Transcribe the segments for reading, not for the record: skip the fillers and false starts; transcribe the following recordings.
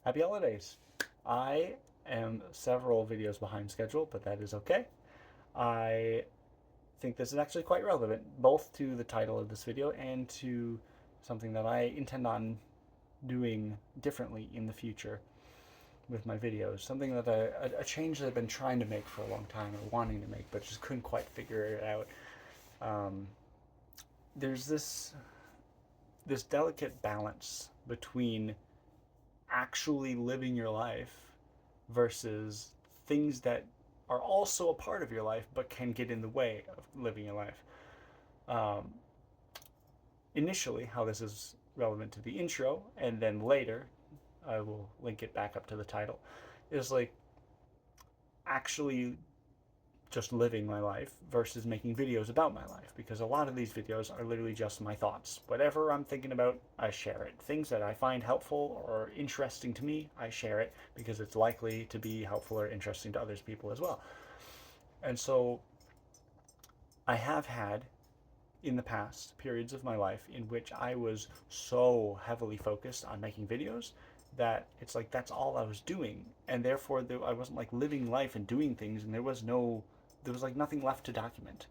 Happy holidays. I am several videos behind schedule, but that is okay. I think this is actually quite relevant, both to the title of this video and to something that I intend on doing differently in the future with my videos. Something that a change that I've been trying to make for a long time or wanting to make, but just couldn't quite figure it out. Um, there's this delicate balance between actually living your life versus things that are also a part of your life but can get in the way of living your life. Um, Initially, how this is relevant to the intro, and then later, I will link it back up to the title, is like actually just living my life versus making videos about my life, because a lot of these videos are literally just my thoughts. Whatever I'm thinking about, I share it. Things that I find helpful or interesting to me, I share it because it's likely to be helpful or interesting to others people as well. And so I have had in the past periods of my life in which I was so heavily focused on making videos that it's like that's all I was doing, and therefore I wasn't like living life and doing things, and there was like nothing left to document.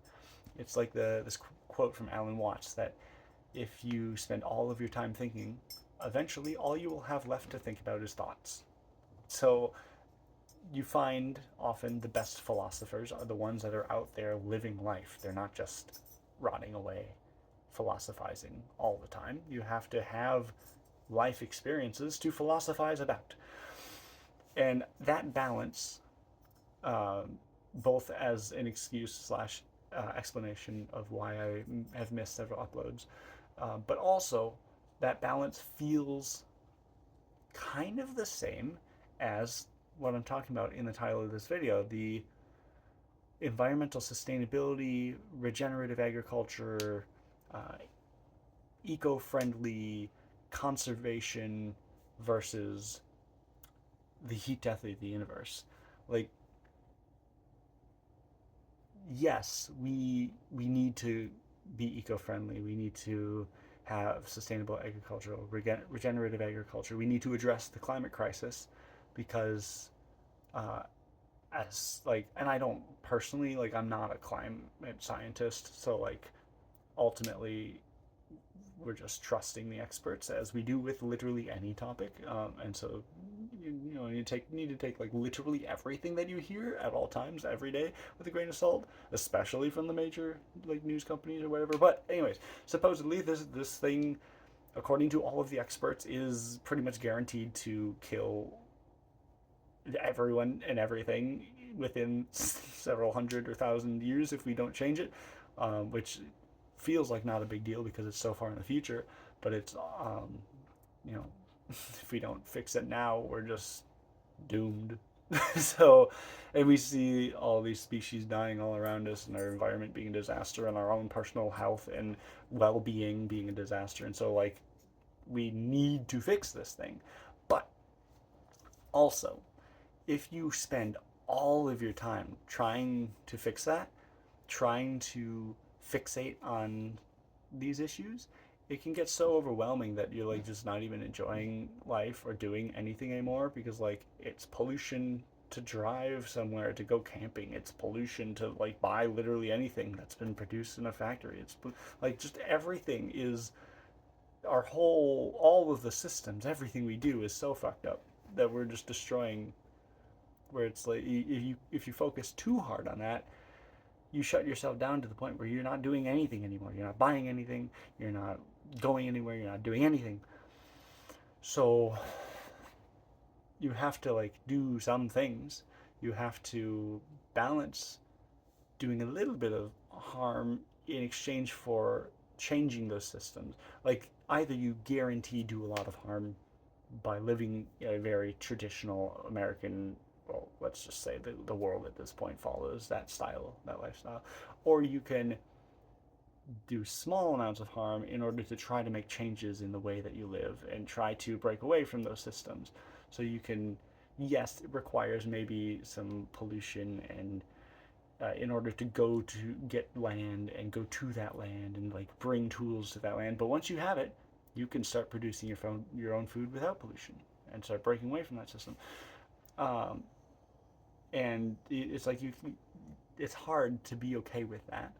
It's like this quote from Alan Watts that if you spend all of your time thinking, eventually all you will have left to think about is thoughts. So you find often the best philosophers are the ones that are out there living life. They're not just rotting away philosophizing all the time. You have to have life experiences to philosophize about. And that balance, both as an excuse slash explanation of why I have missed several uploads, but also that balance feels kind of the same as what I'm talking about in the title of this video, the environmental sustainability, regenerative agriculture, uh, eco-friendly conservation versus the heat death of the universe. Like, yes, we need to be eco-friendly. We need to have sustainable agricultural, regenerative agriculture. We need to address the climate crisis because uh, as like, and I don't personally like, I'm not a climate scientist, so like ultimately we're just trusting the experts as we do with literally any topic, and so you know you need to take like literally everything that you hear at all times every day with a grain of salt, especially from the major like news companies or whatever. But anyways, supposedly this thing, according to all of the experts, is pretty much guaranteed to kill everyone and everything within several hundred or thousand years if we don't change it, which feels like not a big deal because it's so far in the future. But it's, you know, if we don't fix it now, we're just doomed. So, and we see all these species dying all around us, and our environment being a disaster, and our own personal health and well-being being a disaster. And so, like, we need to fix this thing. But also, if you spend all of your time trying to fix that, trying to fixate on these issues, it can get so overwhelming that you're like just not even enjoying life or doing anything anymore, because like it's pollution to drive somewhere to go camping, it's pollution to like buy literally anything that's been produced in a factory, it's like just everything is our whole, all of the systems, everything we do is so fucked up that we're just destroying, where it's like if you focus too hard on that, you shut yourself down to the point where you're not doing anything anymore. You're not buying anything. You're not going anywhere. You're not doing anything. So you have to like do some things. You have to balance doing a little bit of harm in exchange for changing those systems. Like either you guarantee do a lot of harm by living a very traditional American, well, let's just say the world at this point follows that style, that lifestyle, or you can do small amounts of harm in order to try to make changes in the way that you live and try to break away from those systems. So you can, yes, it requires maybe some pollution and in order to go to get land and go to that land and like bring tools to that land. But once you have it, you can start producing your own food without pollution. and start breaking away from that system. Um, and it's like it's hard to be okay with that.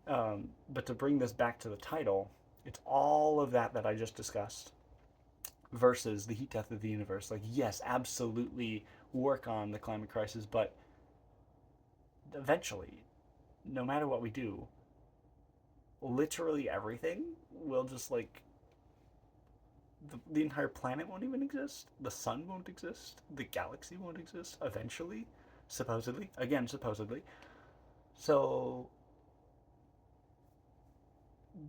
But to bring this back to the title, it's all of that I just discussed versus the heat death of the universe. Like, yes, absolutely work on the climate crisis, but eventually, no matter what we do, literally everything will just like the entire planet won't even exist. The sun won't exist. The galaxy won't exist eventually, supposedly. Again, supposedly. So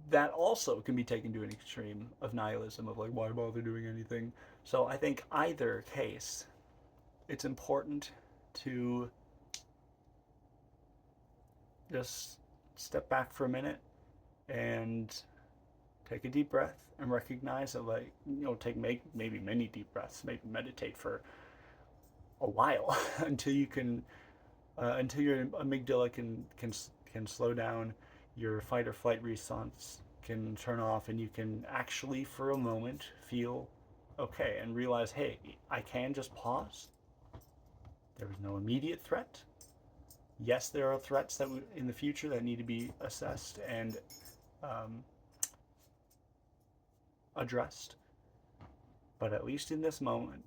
that also can be taken to an extreme of nihilism of like, why bother doing anything? So I think either case, it's important to just step back for a minute and take a deep breath and recognize that, like, take maybe many deep breaths, maybe meditate for a while until you can until your amygdala can slow down, your fight or flight response can turn off, and you can actually for a moment feel okay and realize, hey, I can just pause. There is no immediate threat. Yes, there are threats that in the future that need to be assessed and um, addressed, but at least in this moment,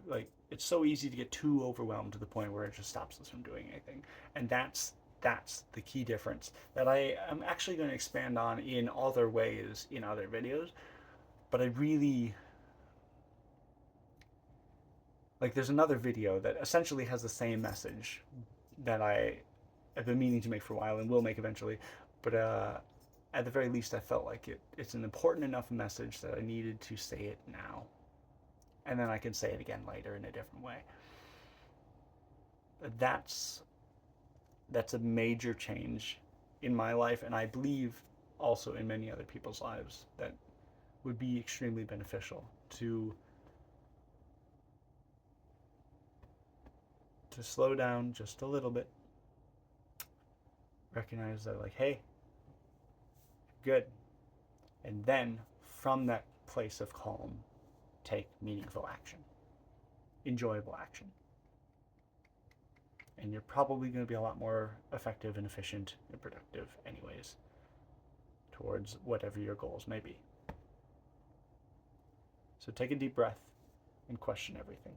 like, it's so easy to get too overwhelmed to the point where it just stops us from doing anything, and that's the key difference that I am actually going to expand on in other ways in other videos. But I really like, there's another video that essentially has the same message that I've been meaning to make for a while and will make eventually, but at the very least I felt like it's an important enough message that I needed to say it now, and then I can say it again later in a different way. That's a major change in my life, and I believe also in many other people's lives, that would be extremely beneficial to slow down just a little bit, recognize that, like, hey, good, and then from that place of calm, take meaningful action, enjoyable action, and you're probably going to be a lot more effective and efficient and productive anyways towards whatever your goals may be. So take a deep breath and question everything.